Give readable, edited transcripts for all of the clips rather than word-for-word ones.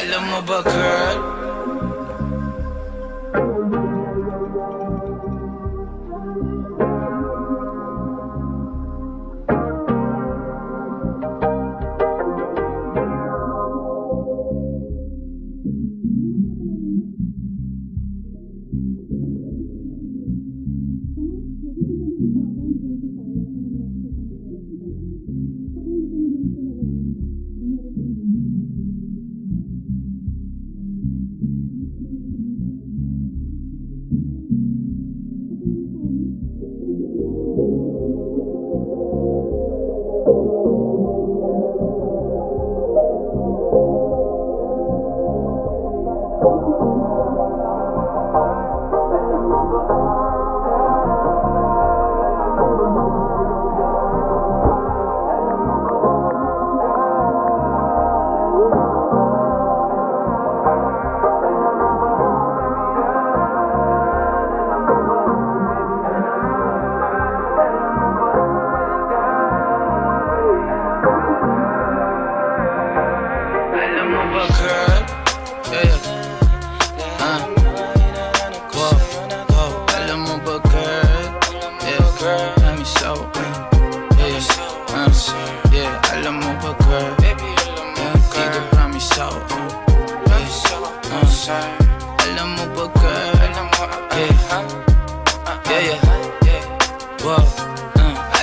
Alam mo ba, girl? Alam mo ba, girl?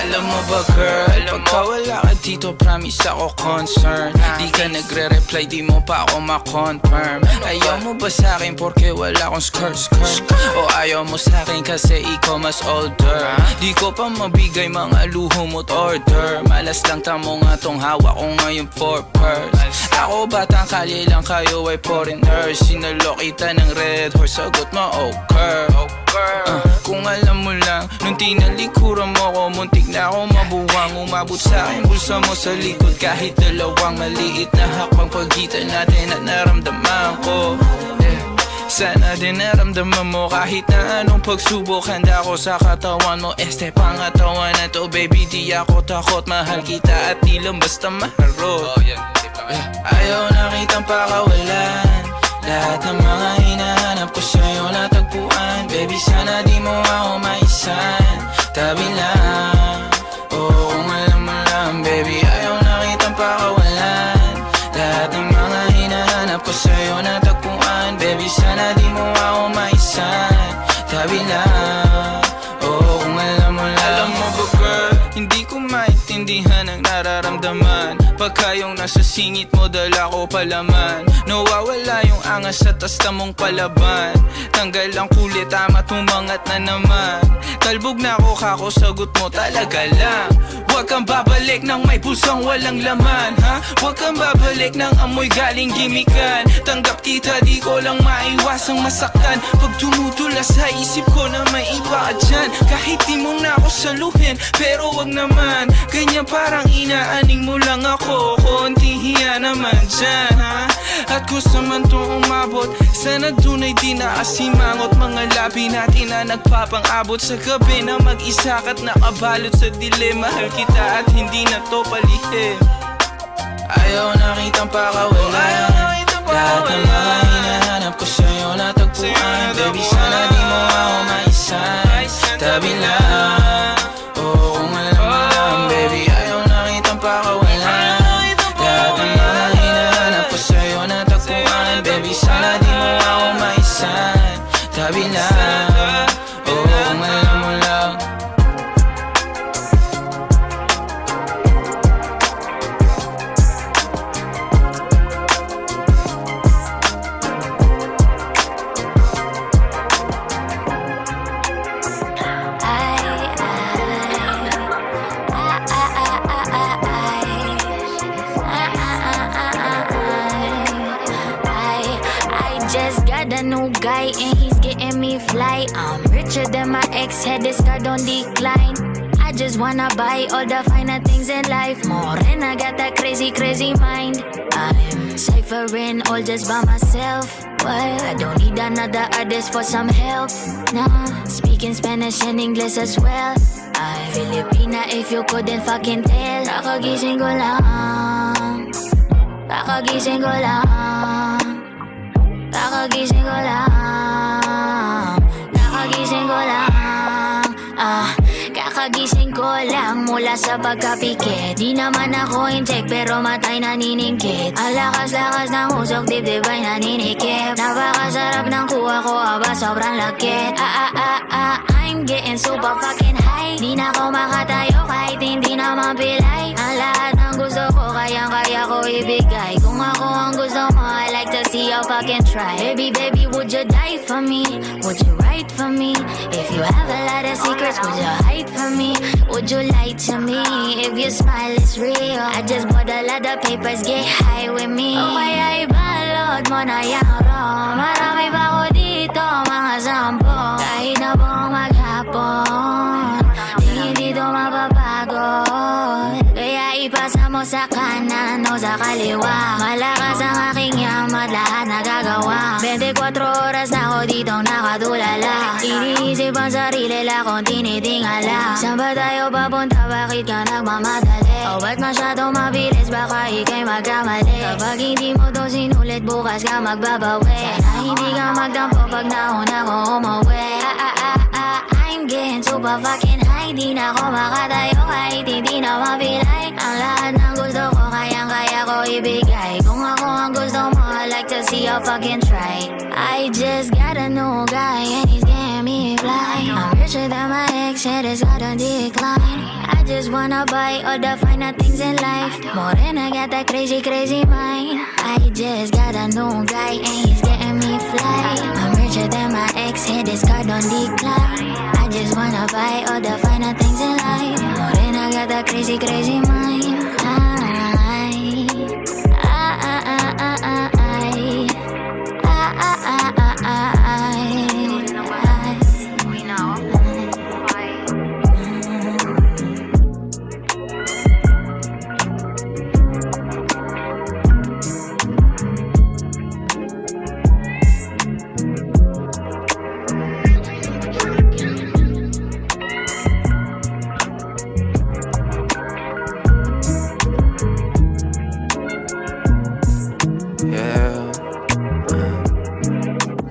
Alam mo ba, girl? Pagka wala ka dito, promise ako concern. Di ka nagre-reply, di mo pa ako ma-confirm. Ayaw mo ba sa'kin porque wala akong skirt? O ayaw mo sa'kin kasi ikaw mas older? Di ko pa mabigay mga luho mo't order. Malas lang tamo nga tong hawak ko ngayon for purse. Ako batang kalye lang, kayo ay foreigner. Sinalo kita ng red horse, sagot mo okay. Kung alam mo lang, nung tinalikuran mo ko, muntik na ako mabuwang. Umabot sa'kin bulsa mo sa likod, kahit dalawang maliit na hakbang pagitan natin at naramdaman ko. Sana din naramdaman mo kahit na anong pagsubok. Handa ko sa katawan mo, este pangatawan na to. Baby, di ako takot, mahal kita at di lang basta maharot. Ayaw na kitang pakawalan, lahat ng mga hinahanap ko sa'yo natagpuan. Baby, sana di mo ako maisan, tabi lang. Oo, kung alam mo lang, baby, ayaw na kitang pakawalan, lahat ng mga hinahanap ko sa'yo natagpuan. Baby, sana di mo ako maisan, tabi lang. Oo, kung alam mo lang. Alam mo ba, girl, hindi ko maintindihan ang nararamdaman pagka yung nasa singit mo, dala ko palaman. Nawawala yung angas sa tasta mong palaban. Tanggal ang kulit, tama tumangat na naman. Talbog na ako, kako sagot mo talaga lang. Huwag kang babalik ng may pusong walang laman, ha? Huwag kang babalik ng amoy galing gimikan. Tanggap kita, di ko lang maiwasang masaktan. Pag tumutula sa isip ko na may iba ka dyan, kahit di mo na ako saluhin, pero wag naman ganyan, parang inaaning mo lang ako. Konti hiya naman dyan, ha? At kung saan man to umabot, sana dun ay di naasimangot. Mga labi natin na nagpapang-abot sa gabi na mag-isa ka't nakabalot sa dilim. Mahal kita at hindi na to palihim. Ayaw na kitang pakawalan, lahat ng mga hinahanap ko sa'yo natagpuan. Baby, sana di mo ako maisan, tabi lang. Oo, kung alam mo lang, baby, ayaw na kitang pakawalan, lahat ng mga hinahanap ko sa'yo natagpuan. Baby, sana di mo ako maisan, tabi lang. Oo, kung alam mo lang. A new guy and he's getting me fly. I'm richer than my ex, had this car don't decline. I just wanna buy all the finer things in life more, and I got that crazy, crazy mind. I'm ciphering all just by myself. Well, I don't need another artist for some help. Nah, speaking Spanish and English as well. I'm Filipina if you couldn't fucking tell. Kakagising ko lang, kakagising ko lang. Kakagising ko lang, kakagising ko lang, kakagising ko lang mula sa pagkapikit. Di naman ako inject pero matay naniningkit. Ang lakas-lakas ng usok, dibdib ay naninikip. Napakasarap ng kuha ko, aba sobrang lakit. I'm getting super fucking high. Di na ako makatayo kahit hindi naman pilay. Ang lahat ng gusto ko, kayang-kaya ko ibigay. Kung ako ang gusto mo, I like to see you fucking try. Baby, baby, would you die for me? Would you write for me? If you have a lot of secrets, would you hide from me? Would you lie to me? If your smile is real, I just bought a lot of papers, get high with me. O kaya ibalot mo na yung raw. Marami pa ko dito, mga sampo. Kahit na buong maghapon, di dito mapapagod. Kaya ipasa mo sa kanan o sa kaliwa. Malakas ang aking yamat, lahat nagagawa. 24 oras na ako ditong nakatulala. Iniisip ang sarili lang kung tinitingala. Saan ba tayo papunta? Bakit ka nagmamadali? O ba't masyadong mabilis? Baka ika'y magkamali. Kapag hindi mo to sinulit, bukas ka magbabawi. Sana hindi ka magtampo pag nauna ko umuwi. I'm getting super fucking high. Di na ako makatayo kahit hindi na mapilay. Ang lahat ng gusto ko, kayang-kaya ko ibigay. Kung ako ang gusto mo, I like to see you fucking try. I just got a new guy and he's getting me fly. I'm richer than my ex, and it's got a decline. I just wanna buy all the finer things in life. More than I got that crazy, crazy mind. I just got a new guy and he's getting me fly. I'm richer than my ex, and his card on decline. I just wanna buy all the finer things in life. More than I got that crazy, crazy mind.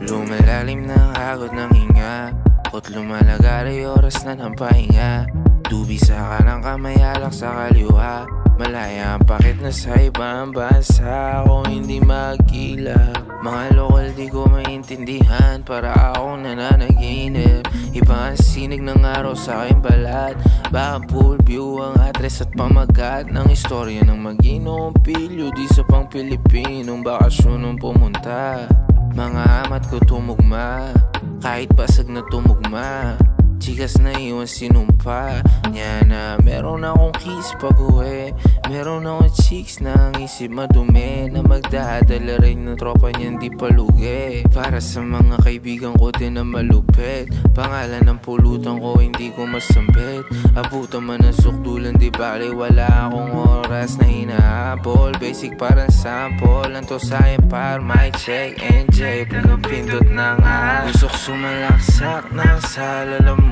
Lumalalim ng hagod ng hinga, ako't lumalagari oras na ng pahinga. Dubi sa kanang kamay, alak sa kaliwa. Malaya ang pakit na sa ibang bansa, ako hindi magkila. Mga lokal di ko maintindihan, para akong nananaginip. Iba ang sinig ng araw sa aking balat. Baka full view ang address at pamagat ng istorya ng mag-inong pilyo. Di sa pang Pilipinong bakasyon nung pumunta. Mga amat ko tumugma, kahit basag na tumugma. Chikas na iwan sinumpa niya na meron akong kiss pag-uwi. Meron akong chicks na ang isip madumi, na magdadala rin ng tropa niyan di palugi. Para sa mga kaibigan ko din na malupit, pangalan ng pulutan ko hindi ko masambit. Abutan man ang sukdulan di bali, wala akong oras na hinahabol. Basic parang sample, ang to sa'yo par my check NJ. Pagpindot ng usok sumalaksak na sa lalamunan.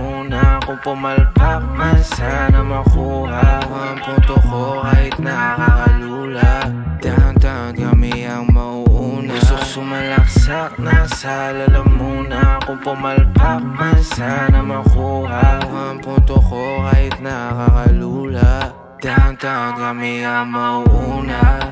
Kung pumalpak man sana makuha ang punto ko kahit nakakalula. Downtown kami ang mauuna. Usok sumalaksak na sa lalamunan. Kung pumalpak man sana makuha ang punto ko kahit nakakalula. Downtown kami ang mauuna.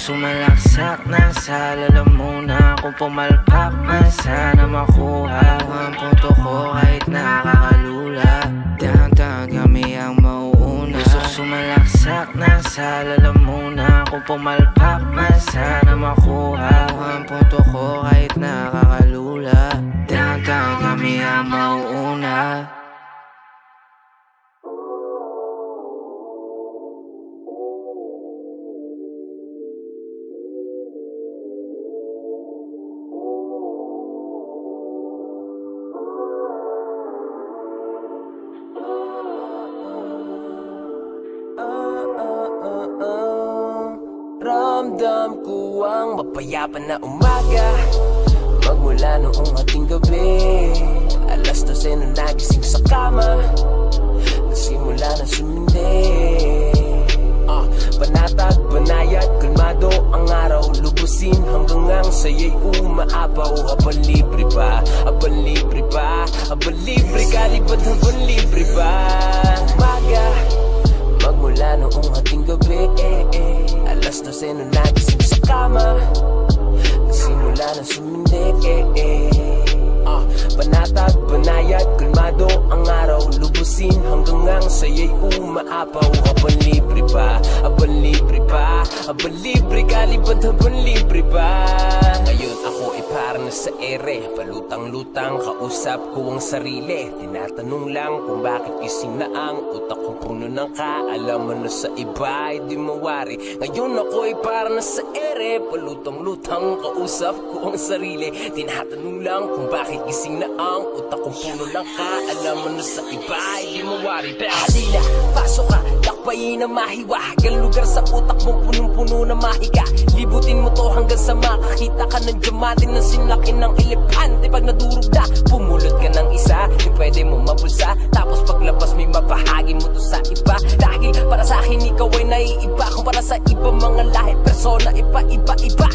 Sumalaksak na sa lalamunan. Kung pumalpak man sana makuha ang punto ko kahit nakakalula. Downtown kami ang mauuna. Usok sumalaksak na sa lalamunan. Kung kung pumalpak man sana makuha ang punto ko kahit nakakalula. Downtown kami ang mauuna. Ramdam ko ang mapayapa na umaga magmula noong ating gabi. Alas 12 na nagising sa kama, nagsimula na sumindi. Panatag, banayad, kalmado ang araw, lubusin hanggang ang saya'y umaapaw. Habang libre pa, habang libre pa, habang libre ka, libad habang libre pa. Umaga magmula noong ating gabi. Alas 12 na nagising sa kama, nagsimula na sumindi. Panatag, banayad, kalmado ang araw, lubusin hanggang ang saya'y umaapaw. Habang libre pa, habang libre pa, habang libre ka, libad habang libre pa. Ngayon ako ay parang nasa ere, palutang-lutang, kausap ko ang sarili. Tinatanong lang kung bakit gising na ang utak kong puno ng kaalaman na sa iba ay di mawari. Ngayon ako ay parang nasa ere, palutang-lutang, kausap ko ang sarili. Tinatanong lang kung bakit gising na ang utak kong puno ng kaalaman na sa iba ay di mawari. Halina, pasok ka, lakbayin na mahiwa. Ang lugar sa utak mo punong-puno na mahiga. Libutin mo to hanggang sa makakita ka ng diamante na sinlaki ng elepante. Pag nadurog na, pumulot ka ng isa, yung pwede mo mabulsa. Tapos paglabas may mapahagi mo to sa iba. Dahil para sa akin ikaw ay naiiba. Kung para sa iba mga lahi, persona, iba-iba-iba.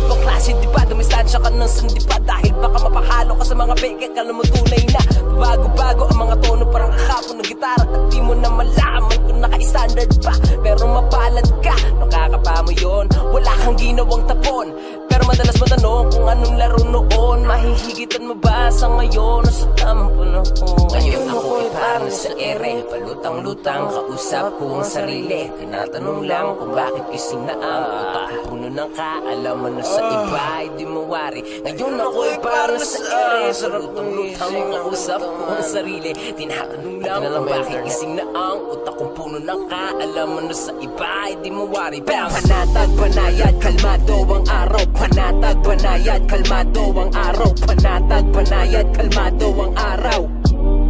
Ibang klase diba, dumistansya ka ng sandipa. Dahil baka mapahalo ka sa mga beke, kala mo tunay na bago-bago ang mga tono, parang kakapon ng gitara. At di mo na malaman kung naka-standard pa, pero mapalad ka, nakakapa mo yun. Wala kang ginawang tapon, pero madalas matanong kung anong laro noon. Mahihigitan mo ba sa ngayon o sa tamang panahon? Ngayon ako ay parang sa ere, palutang-lutang, kausap ko ang sarili. Tinatanong lang kung bakit gising na ang utak ko puno ng kaalaman na sa iba ay di mawari. Ngayon ako ay parang sa ere, palutang-lutang, kausap ko ang sarili. Tinatanong lang kung bakit gising na ang utak kong puno ng kaalaman na sa iba ay di mawari. Panatag, banayad, kalmado ang araw. Panatag, banayad, kalmado ang araw. Panatag, banayad, kalmado ang araw.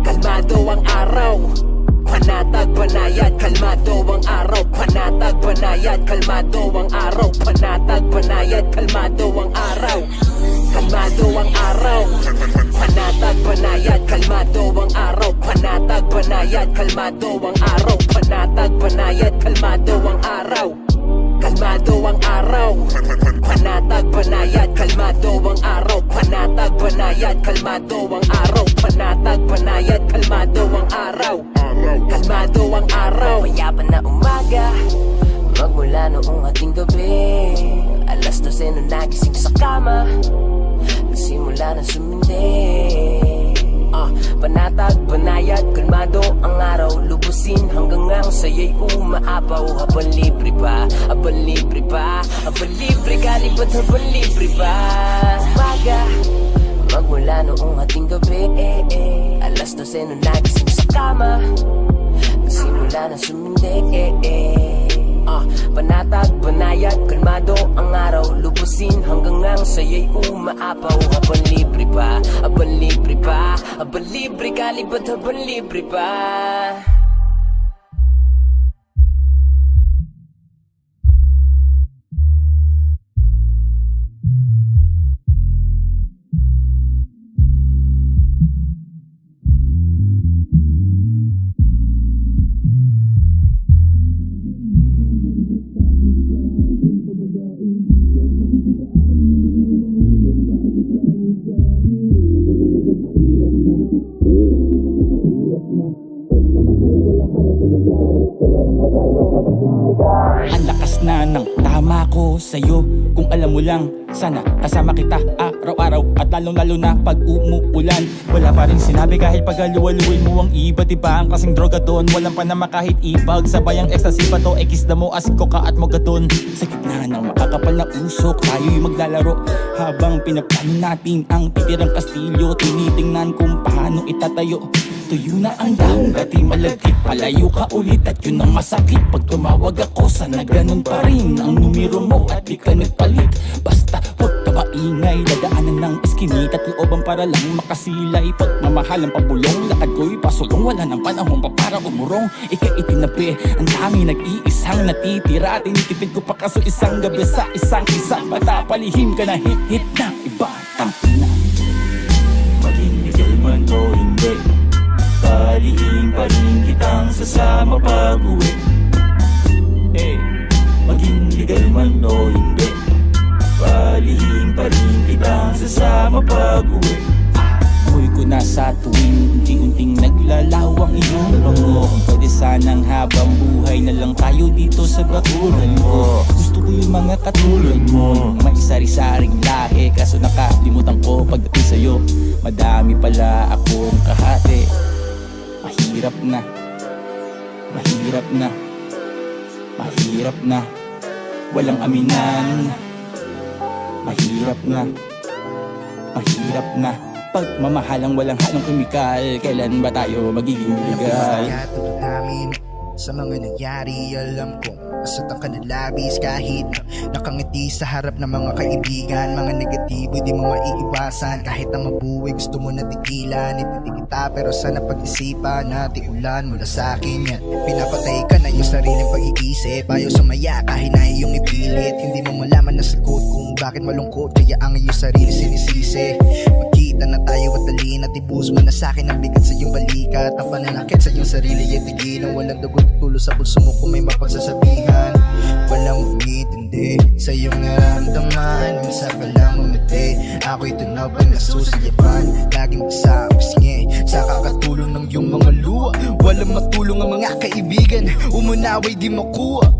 Kalmado ang araw. Panatag, banayad, kalmado ang araw. Panatag, banayad, kalmado ang araw. Panatag, banayad, kalmado ang araw. Kalmado ang araw. Panatag, banayad, kalmado ang araw. Panatag, banayad, kalmado ang araw. Panatag, banayad, kalmado ang araw. Kalmado ang araw. Panatag, banayad, kalmado ang araw. Panatag, banayad, kalmado ang araw. Panatag, banayad, kalmado ang araw. Kalmado ang araw. Mayapan na umaga magmula noong ating gabi. Alas 12 na nagising sa kama, nagsimula na sumindi. Panatag, banayad, kalmado ang araw, lubusin hanggang ang saya'y umaapaw. Habang libre pa, habang libre pa, habang libre ka, libad habang libre pa. Umaga magmula noong ating gabi. Alas 12 na nagising sa kama, nagsimula na sumindi. Panatag, banayad, kalmado ang araw, lubusin hanggang ang saya'y umaapaw. Habang libre pa, habang libre pa, habang libre ka, libad habang libre pa. Ang lakas na ng tama ko sa'yo. Kung alam mo lang, sana kasama kita araw-araw at lalong-lalo na pag umuulan. Wala pa rin sinabi kahit pag aluwaluin mo ang iba't iba. Ang kasing droga doon, walang panama kahit ipag. Sabay ang ecstasy pa to, ekis na mo, asiko ka at mogadon. Sa gitna ng makakapal na usok, tayo'y maglalaro habang pinaplano natin ang titirang kastilyo. Tinitingnan kung paano itatayo. Tuyo na ang dahong dati malagkit, palayo ka ulit at yun ang masakit. Pag tumawag ako, sana ganun pa rin ang numero mo at di ka nagpalit. Basta huwag ka maingay, dadaanan ng iskinit at looban para lang makasilay. Pagmamahal ang pabulong, lakad ko'y pasulong, wala ng panahon pa para umurong. Ika'y itinabi, ang dami nag-iisang natitira. Tinitipid ko pa kaso isang gabi sa isang mata. Palihim ka na hit ng iba, tangina. Maging legal man o hindi, palihim pa rin kitang sasama pag-uwi. Hey, maging legal man o hindi, palihim pa rin kitang sasama pag-uwi. Amoy ko na sa tuwing unti-unting naglalawang iyong bango. Pwede sanang habang buhay na lang tayo dito sa bakuran mo. Gusto ko yung mga katulad mo, may sari-saring lahi. Kaso nakalimutan ko pagdating sa'yo, madami pala akong kahati. Mahirap na, mahirap na, mahirap na, walang aminan. Mahirap na, mahirap na, pagmamahalang walang halong kemikal. Kailan ba tayo magiging legal? Katulad namin sa mga nangyari, alam kong asat ang kanalabis. Kahit nakangiti sa harap ng mga kaibigan, mga negatibo di mo maiiwasan. Kahit ang mabuhay gusto mo na tigilan, ititig kita pero sana pag-isipan na tigulan mula sa akin yan. Pinapatay ka na yung sariling pag-iisip, ayaw sumaya kahit na iyong ipilit. Hindi mo malaman na sagot kung bakit malungkot, kaya ang iyong sarili sinisisi. Magkita na tayo at talin at ibus mo na sa'kin ang bigat sa iyong balikat. Ang pananakit sa iyong sarili ay tigilan, walang dugot tulo sa pulso mo kung may mapagsasabihan. Walang umintindi sa iyong naramdaman, minsan ka lang umiti. Ako'y tunaw pa nasusayapan, laging basa ang pisngi sa kakatulong ng iyong mga luha. Walang matulong ang mga kaibigan, umunaway di makuha.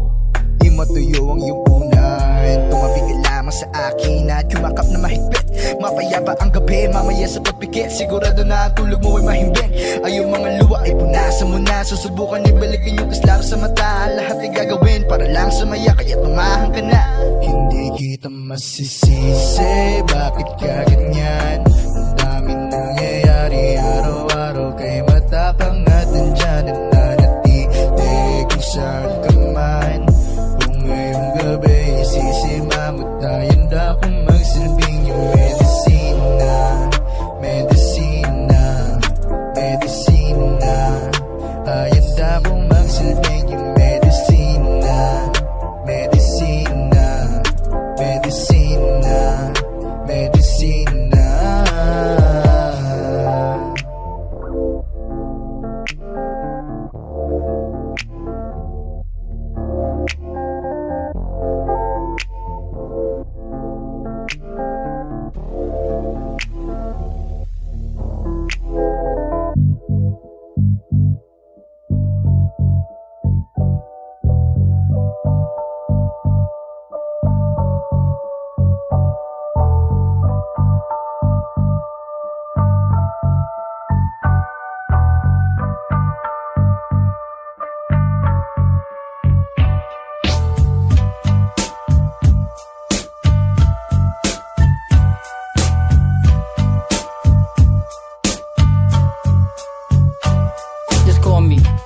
Di matuyo ang iyong unan, tumabi ka lamang sa akin at yumakap na mahigpit. Mapayapa ang gabi, mamaya sa pagpikit, sigurado na ang tulog mo ay mahimbing. Ay yung mga luha ay punasan mo na, susubukan ibalikin yung kaslaro sa mata. Lahat ay gagawin para lang sumaya, kaya tumahan ka na. Hindi kita masisisi, bakit ka ganyan? Ang daming nangyayari araw-araw, kay matapang at nandyan at nanatitig kung saan ka man. Kung ngayong gabi sisimamudayan na kung magsilbing yung medisina, medisina, medisina. Ayan na kung magsilbing yung medisina, medisina, medisina, medisina.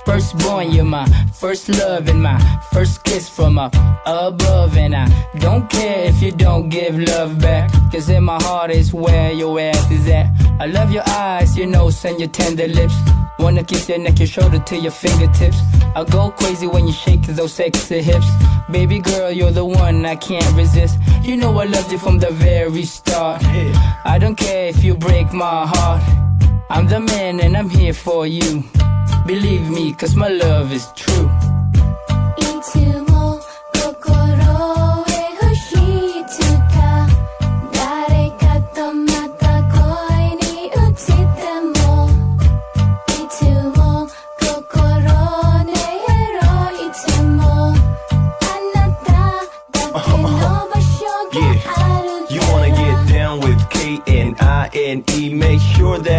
Firstborn, you're my first love and my first kiss from up above. And I don't care if you don't give love back, cause in my heart is where your ass is at. I love your eyes, your nose and your tender lips. Wanna kiss your neck, your shoulder to your fingertips. I go crazy when you shake those sexy hips. Baby girl, you're the one I can't resist. You know I loved you from the very start. I don't care if you break my heart. I'm the man and I'm here for you. Believe me, cause my love is true. いつも心へ欲しいつか誰かとまた恋に落ちてもいつも心でやろういつもあなただけの場所が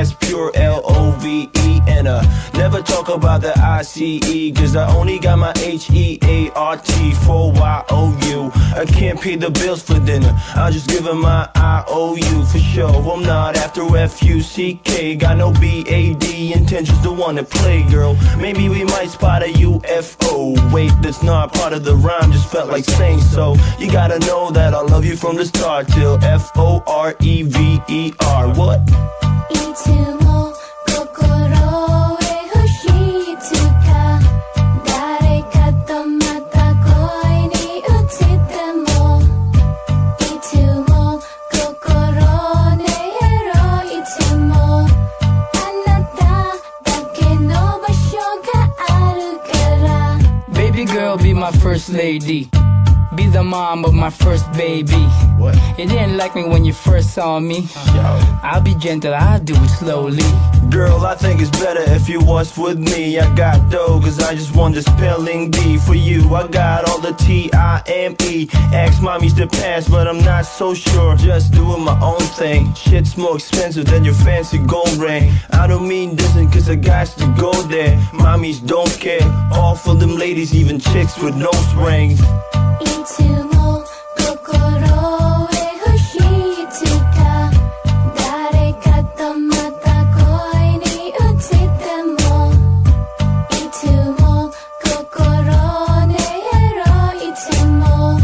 that's pure L-O-V-E. And never talk about the I-C-E, cause I only got my H-E-A-R-T for Y-O-U. I can't pay the bills for dinner, I'll just give him my I-O-U for sure. I'm not after F-U-C-K, got no B-A-D intentions to wanna play, girl. Maybe we might spot a UFO. Wait, that's not part of the rhyme, just felt like saying so. You gotta know that I love you from the start till F-O-R-E-V-E-R. What? いつも心へ欲しいつか誰かとまた恋に移ってもいつも心ねろいつもあなただけの場所があるから Baby girl, be my first lady. Be the mom of my first baby. What? You didn't like me when you first saw me. I'll be gentle, I'll do it slowly. Girl, I think it's better if you was with me. I got dough, cause I just want the spelling bee. For you, I got all the T-I-M-E. Ask mommy's to pass, but I'm not so sure. Just doing my own thing. Shit's more expensive than your fancy gold ring. I don't mean this cause I got to go there. Mommies don't care. All for them ladies, even chicks with nose rings. いつも心へ欲しいつか誰かとまた恋に移ってもいつも心ねろいつもあ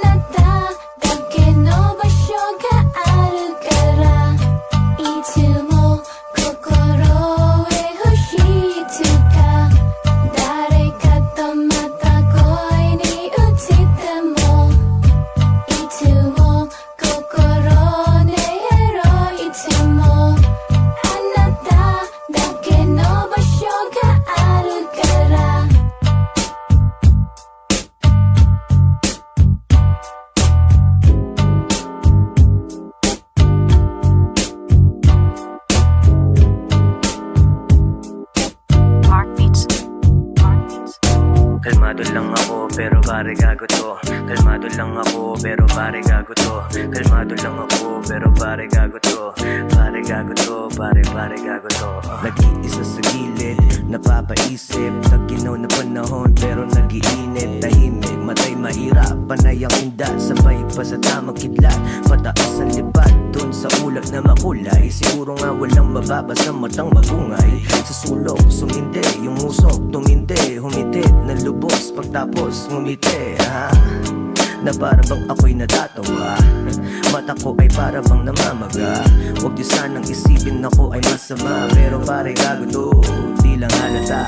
なただけの場所があるからいつも心へ欲しいつか誰かとまた恋に移ってもいつも心ねろいつもあなただけの場所があるからKalmado lang ako pero pare gago to. Kalmado lang ako pero pare gago to. Kalmado lang ako pero pare gago to. Pare gago to, pare gago to. Nag-iisa sa gilid, napapaisip sa ginaw na panahon pero nag-iinit. Tahimik, matay mahirap, panay ang indat. Sabay pa sa tamang kidlat, pataas ang lipat. Dun sa ulap na makulay, siguro nga walang mababa sa matang magungay. Sa sulok, sumindi, yung usok, tumindi. Humitit na lubos, pagtapos ngumiti na para bang ako'y natatawa. Mata ko ay para bang namamaga. Huwag niyo sanang isipin ako ay masama. Pero pare gago to, di lang halata.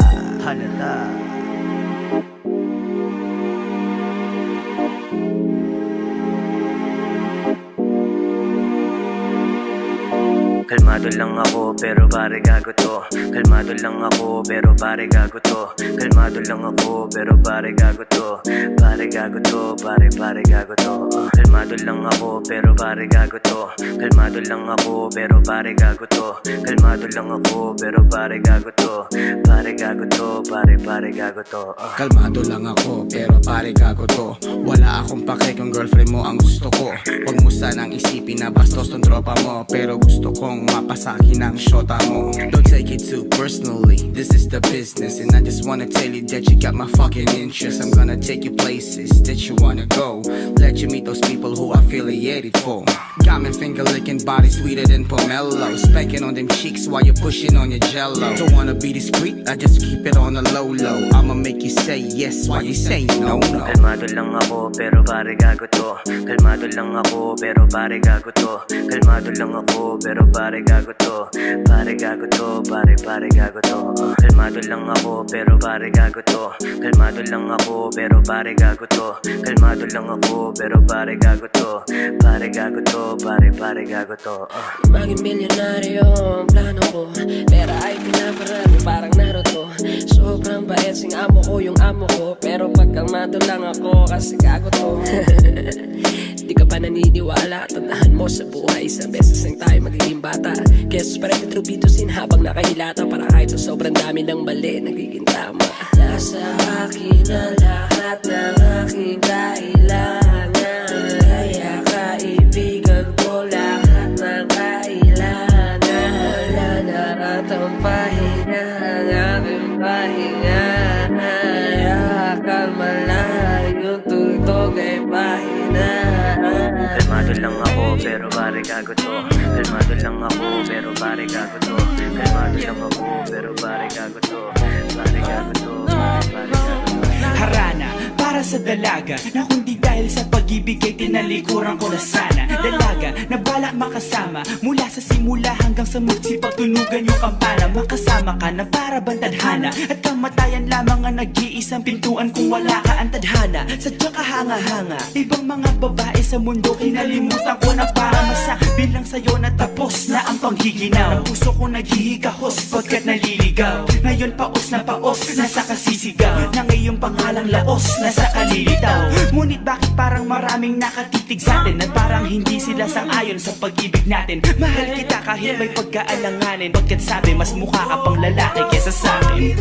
Kalmado lang ako pero pare gago to. Kalmado lang ako pero pare gago to. Kalmado lang ako pero pare gago to. Pare gago to, pare gago to. Kalmado lang ako pero pare gago to. Kalmado lang ako pero pare gago to. Kalmado lang ako pero pare gago to. Pare gago to, pare gago to. Kalmado lang ako pero pare gago to. Wala akong pake kung girlfriend mo ang gusto ko. Huwag mo sanang isipin na bastos tong tropa mo. Pero gusto kong mapasakin ang shota mo. Don't take it too personally, this is the business. And I just wanna tell you that you got my fucking interest. I'm gonna take you places that you wanna go. Let you meet those people who are affiliated for. Got me finger licking body sweeter than pomelo. Spanking on them cheeks while you're pushing on your jello. Don't wanna be discreet, I just keep it on the low low. I'ma make you say yes while you say no. Kalmado lang ako pero pare gago to. Kalmado lang ako pero pare gago to. Kalmado lang ako pero pare gago to. Pare gago to, pare gago to. Kalmado lang ako pero pare gago to. Kalmado lang ako pero pare gago to. Kalmado lang ako pero pare gago to. Pare gago to, pare gago to. Maging milyonaryo ang plano ko. Pera ay pinaparami parang Naruto. Sobrang bait sing amo ko yung amo ko. Pero pag kalmado lang ako kasi gago to. Di ka pa naniniwala, tandaan mo sa buhay isang beses lang tayo magiging bata. Kaya sus pa rin trubitusin habang nakahilata. Para kahit sa sobrang dami ng mali, nagiging tama. Nasa akin ang lahat ng aking kailangan. Kaya kaibigan ko lahat ng kailangan. Wala ang pahinga, ang aking pahinga. Kalma lang, yung tugtog ay pahina. Kalmado lang ako pero pare gago to. Kalmado lang ako pero pare gago to. Kalmado lang ako pero pare gago to. Pare gago to, pare gago to. Harana para sa dalaga na kundi dahil sa pag-ibig ay tinalikuran ko na sana. Dalaga na balak makasama mula sa simula hanggang sa magsipagtunugan yung kampana. Makasama ka na para bang tadhana at kamatayan lamang ang nag-iisang pintuan kung wala ka ang tadhana. Sadyang kahanga-hanga ibang mga babae sa mundo kinalimutan ko na para masabi lang sa'yo na tapos na ang panghihinaw. Ang puso ko naghihikahos pagkat naliligaw. Ngayon paos na nasa kasisigaw na ngayong pangalang laos nasa kalilitaw. Ngunit bakit parang maraming nakatitig sa atin at parang hindi sila sang-ayon sa pag-ibig natin. Mahal kita kahit may pagkaalanganin, pagkat sabi mas mukha ka pang lalaki kesa sa akin.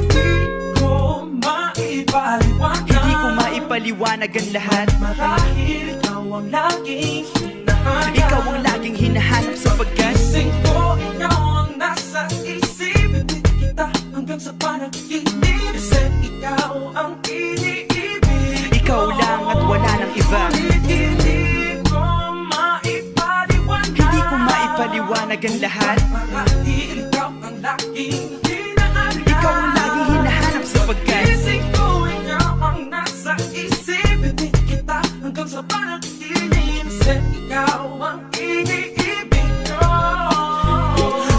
Hindi ko maipaliwanag ang lahat. Marahil ikaw ang laging hinahanap. Ikaw ang laging hinahanap sapagkat Gising ko, ikaw ang nasa isip. Ibig kita hanggang sa panaginip. Kasi ikaw ang iniibig. ikaw lang at wala nang iba. Hindi ko maipaliwanag. Hindi ko maipaliwanag ang lahat. Marahil ikaw ang laging hinahanap. Ikaw ang laging hinahanap sapagkat Gising ko, ikaw ang nasa isip. Ibig kita hanggang sa panaginip. Kasi ikaw ang iniibig ko.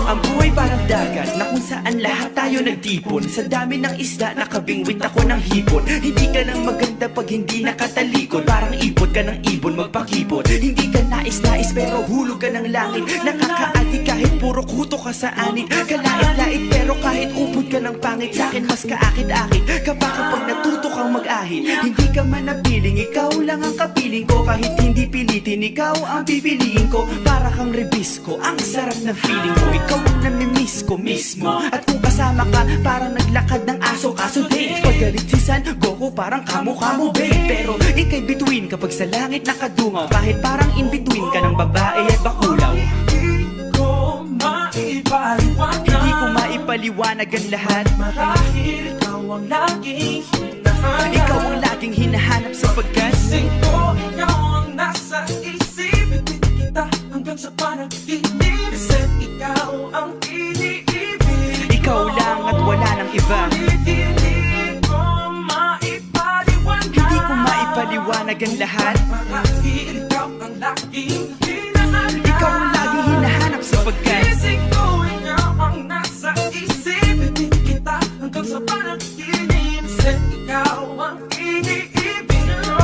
ang buhay parang dagat na kung saan lahat tayo nagtipon. Sa dami ng isda nakabingwit ako ng hipon. Hindi ka lang maganda pag hindi nakatalikod. Parang ipot ka ng ibon magpakipot. Hindi ka nais-nais pero hulog ka ng langit. Nakakaati kahit puro kuto ka sa anit. Kalait-lait pero kahit upod ka ng pangit. Sa'kin mas kaakit-akit ka pa kapag natuto kang mag-ahit. Hindi ka man napiling, ikaw lang ang kapiling ko. Kahit hindi pilitin, ikaw ang pipiliin ko. Para kang rebisco, ang sarap ng feeling ko. Ikaw ang namimiss ko mismo. At kung kasama ka, parang naglakad ng aso. Kaso date, pag galit si San Goku, parang kamo-kamo babe. Pero ikay bituin kapag sa langit nakadungaw. Kahit parang in-between ka ng babae at bakulaw. Hindi ko maipaliwanag. Hindi ko maipaliwanag ang lahat. Marahil ikaw ang laging hinahanap. Ikaw ang laging hinahanap sapagkat Gising ko, ikaw ang nasa isip. Ibig kita hanggang sa panaginip. Kasi ikaw ang iniibig. ikaw lang at wala nang iba. Hindi ko maipaliwanag. Hindi ko maipaliwanag ang lahat. Marahil ikaw ang laging hinahanap. Ikaw ang laging hinahanap sapagkat Gising ko, ikaw ang nasa isip. Ibig kita hanggang sa panaginip. Kasi ikaw ang iniibig ko.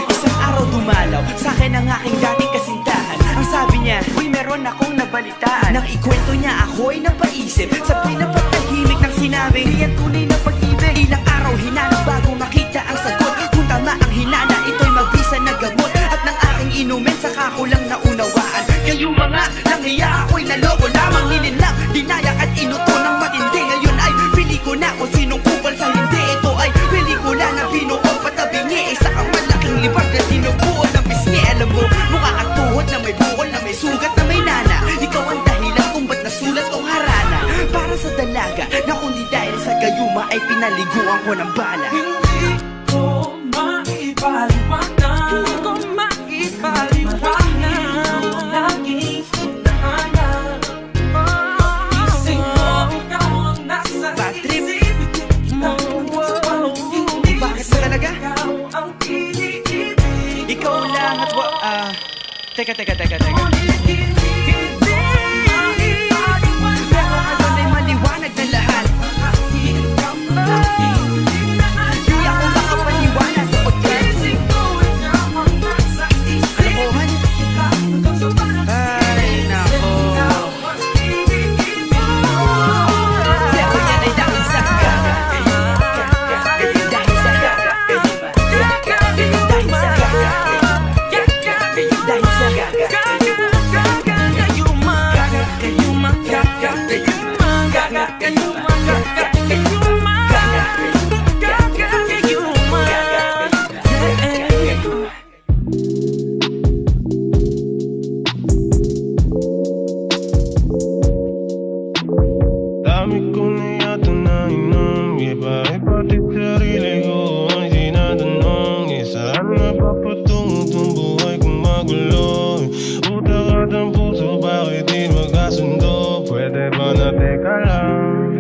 isang araw dumalaw sa'kin ang aking dating kasintahan. Ang sabi niya, uy meron akong nabalitaan. Nang ikwento niya ako'y napaisip. Sa pinapatahimik ng sinabi, diyan tunay na pag-ibig. Ilang araw hinanap bago makita ang sagot. Kung tama ang hinana, ito'y mabisa na gamot. At ng aking inumin, saka ko lang naunawaan. Kayong mga nanghiya ako'y naloko lamang. Nilinlang, dinayak at inuto ng matindi. Ngayon ay pili ko na kung sinong kupal sa hindi. Ito ay pelikula na binuo patabingi. Isa kang malaking libag na tinubuo ng pisngi. Alam mo, mukha kang tuhod na may bukol na may sugat na may nana. Ikaw ang dahilan kung ba't nasulat o harana. Para sa dalaga na kundi dahil sa gayuma ay pinaliguan ko ng bala. Hindi ko maipaliwanag. Hindi ko maipaliwanag. Ikaw ang laging hinahanap. Gising ko, ikaw ang nasa Bad trip. isip. Kita hanggang sa panaginip. Bakit ba talaga? Ikaw ang iniibig. Ikaw lang at Teka. Pero ngayon ay maliwanag na lahat. Di ako makapaniwala sa pagkat kalokohan. Ay nako. Pero yan ay dahil sa gaga. Dahil sa gaga. Dahil sa gaga. Dahil sa gaga. dami ko na yata nainom. Iba pati sarili ko ay tinatanong. Saan na papatungo itong buhay kong magulo? Utak at ang puso, bakit di magkasundo? Pwede ba na teka lang?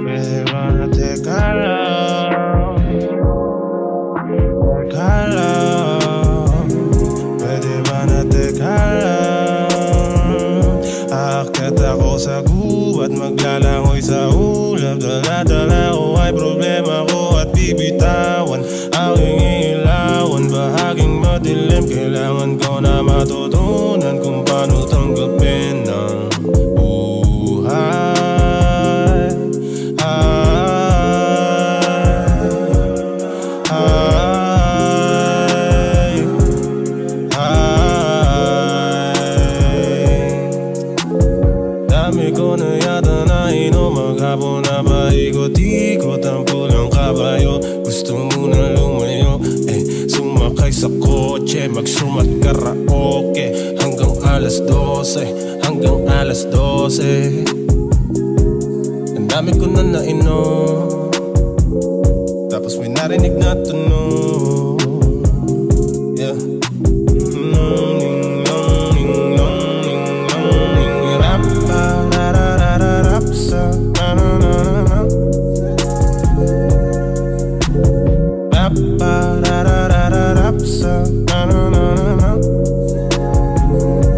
Pwede ba na teka lang? Teka lang. Pwede ba na teka lang? Aakyat ako sa gubat, maglalangoy sa ulap. Dala-dala ko ay problema ko at bibitawan. Aking ilawan, bahaging madilim. Kailangan ko na matutunan kung paano tanggapin ang buhay. Dami ko na yata nainom, maghapon na paikot-ikot ang pulang kabayo. Gusto mo na lumayo, sumakay sa kotse, magsumat karaoke hanggang alas 12, hanggang alas 12. Ang dami ko na nainom, tapos may narinig na tunog. Yeah.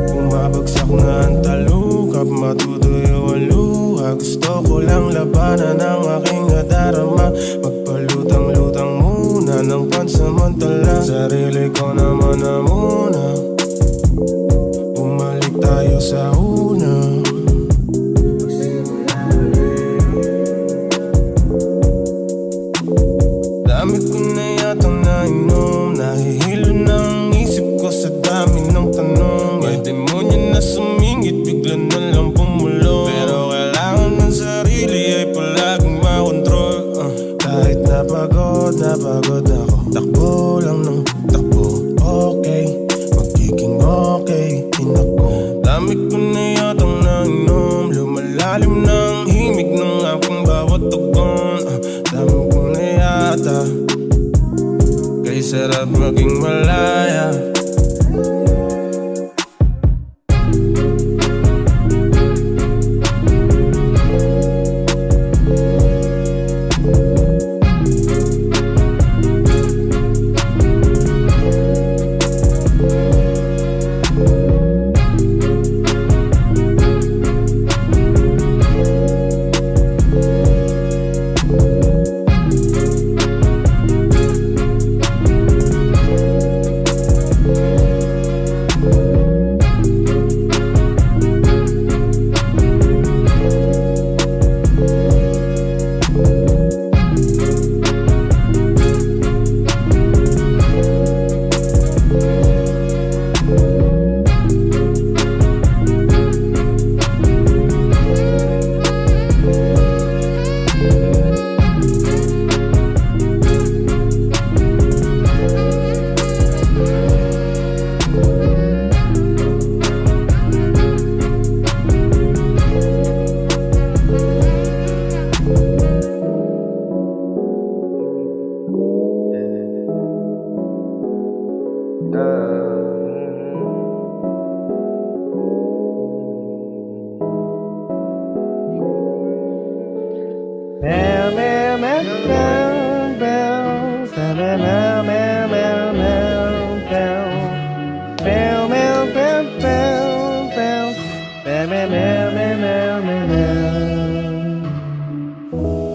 Bumabagsak na ang talukap, matutuyo ang luha. Gusto ko lang labanan ang aking nadarama. Magpalutang-lutang muna ng pansamantala. Sarili ko naman na muna. Bumalik tayo sa una. Dami ko na yatang nainom, nahihilo ng isip ko sa dami ng tanong. May demonyo na sumingit, bigla na lang pumulo. Pero kailangan ng sarili ay palaging makontrol. Kahit napagod ako, takbo lang ng takbo. Okay, magiging okay din ako. Dami ko na yatang nainom, lumalalim ng himig ng aking bawat tugon. Dami ko na yata, kay sarap maging malaya.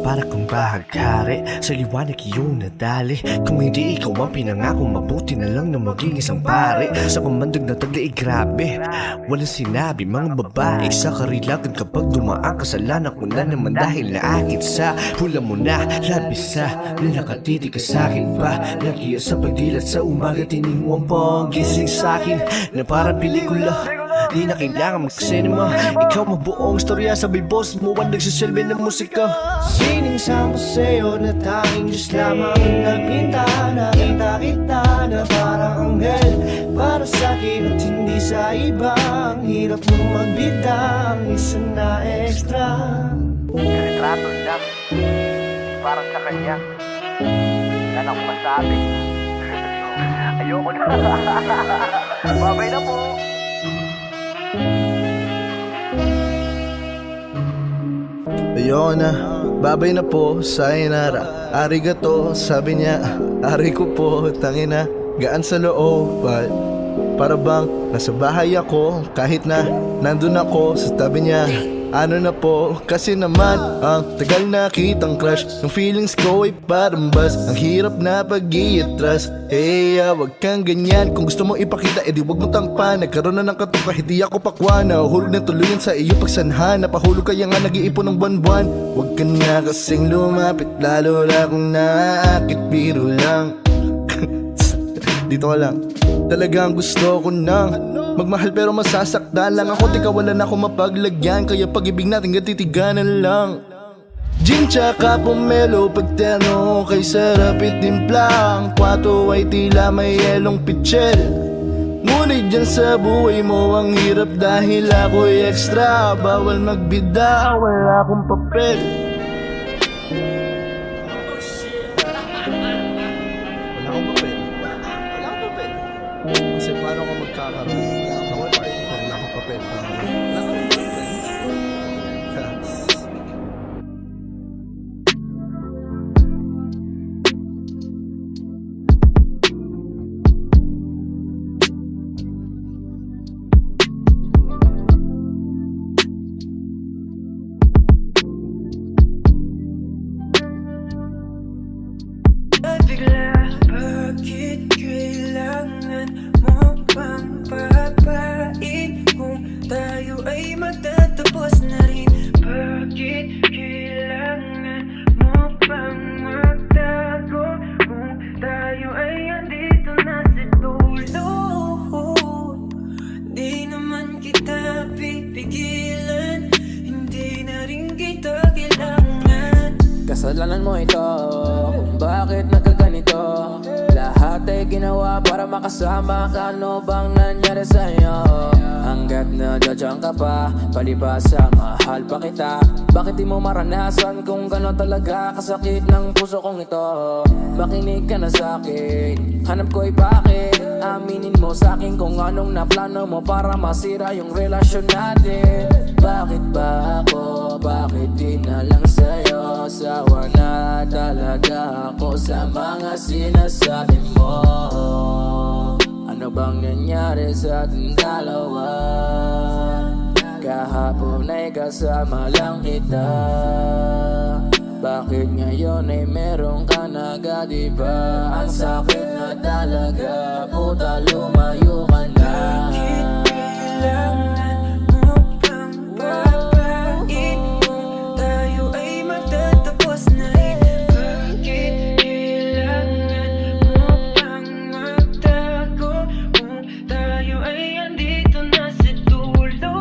Para kang bahagkari, sa liwanag iyong nadali. Kung hindi ikaw ang pinangako, mabuti na lang na maging isang pare. Sa kamandag na tagli, grabe, walang sinabi mga babae sa karilagan. Kapag dumaan kasalanan ko na naman dahil naakit sa hula mo na labis sa na nakatitig ka sa'kin pa. Nagiya sa pagdilat sa umaga, tiningwang pang gising sa'kin na parang pelikula. Di na kailangan mag-cinema, ikaw mabuong istorya, sabay boss mo ang nagsisilbi ng musika. Siningsama sa'yo na tanging Diyos lamang nagpinta. Nakita kita na parang anghel para sa'kin at hindi sa iba. Ang hirap mo magbida, ang isa na extra. para sa kanya. Yan ang masabi. Ayoko na. Babay na po. Ayoko na, babay na po, sayonara. Arigato, sabi niya. Ari ko po, tangina, gaan sa loob. Para bang nasa bahay ako, kahit na nandun ako sa tabi niya. Ano na po, kasi naman ang tagal na kitang crush. Yung feelings ko ay parang bus. Ang hirap na pag-i-atras. Wag kang ganyan. Kung gusto mo ipakita, edi wag mo tangpan. Nagkaroon na ng katuka, hindi ako pakwa. Nahuhulog na tuluyan sa iyo pagsanhan. Napahulog kaya nga nag-iipon ng buwan-buwan. Wag ka na kasing lumapit, lalo na kung naaakit, biro lang. Dito ka lang. Talagang gusto ko nang magmahal pero masasaktan lang ako. Tika wala na ako mapaglagyan, kaya pag-ibig natin gatitiganan lang. Gin tsaka pomelo, pagterno kay sarap itimpla. Ang kwato ay tila may yelong pitchel. Ngunit dyan sa buhay mo ang hirap dahil ako'y extra. Bawal magbida, wala akong papel. Wala akong papel. Kasi paano ko magkakaroon? Wala akong papel. Wala akong papel. Bakit kailangan mo pang papait kung tayo ay magtatapos na rin? Bakit kailangan mo pang magtago kung tayo ay andito na sa dulo? Di naman kita pipigilan, hindi na rin kita kailangan. Kasalanan mo ito, kung bakit nagkaganito. Lahat ay ginawa para makasama ka. Ano bang nangyari sa'yo? Hanggat nadyadyang ka pa, palibasa, mahal pa kita. Bakit di mo maranasan kung gano'n talaga kasakit ng puso kong ito? Makinig ka na sa'kin, hanap ko ay bakit. Aminin mo sa'kin kung anong naplano mo para masira yung relasyon natin. Bakit ba ako, bakit di na lang sa'yo? Sawa na talaga ako sa mga sinasabi mo. Ano bang nangyari sa ating dalawa? Kahapon ay kasama lang kita. Bakit ngayon ay meron ka na agad, diba? Ang sakit na talaga, puta lumayo ka na. Bakit kailangan mo pang papait kung tayo ay magtatapos na rin? Bakit kailangan mo pang magtago kung tayo ay andito na sa dulo?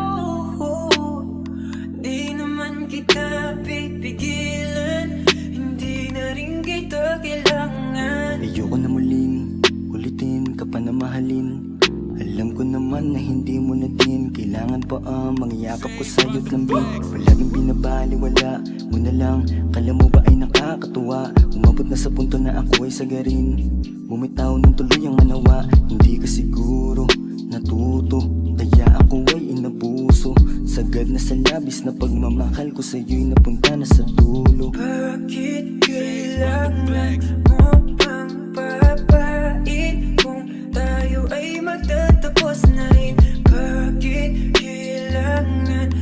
Di naman kita pipigilan, hindi na rin kita kailangan. Ayoko na muling ulitin ka pa na mahalin. Alam ko naman na hindi mo na din kailangan pa ang mangyayakap ko sa'yo't lambing. Palaging binabaliwala mo na lang, kala mo ba ay nakakatuwa? Umabot na sa punto na ako ay sagarin. Bumitaw ng tuluyang manawa, hindi ka siguro natuto. Kaya ako ay inabuso. Sagad na sa labis na pagmamahal ko sa'yo'y napunta na sa dulo. Bakit kailangan mo pang papait kung tayo ay magtatapos na rin? Bakit kailangan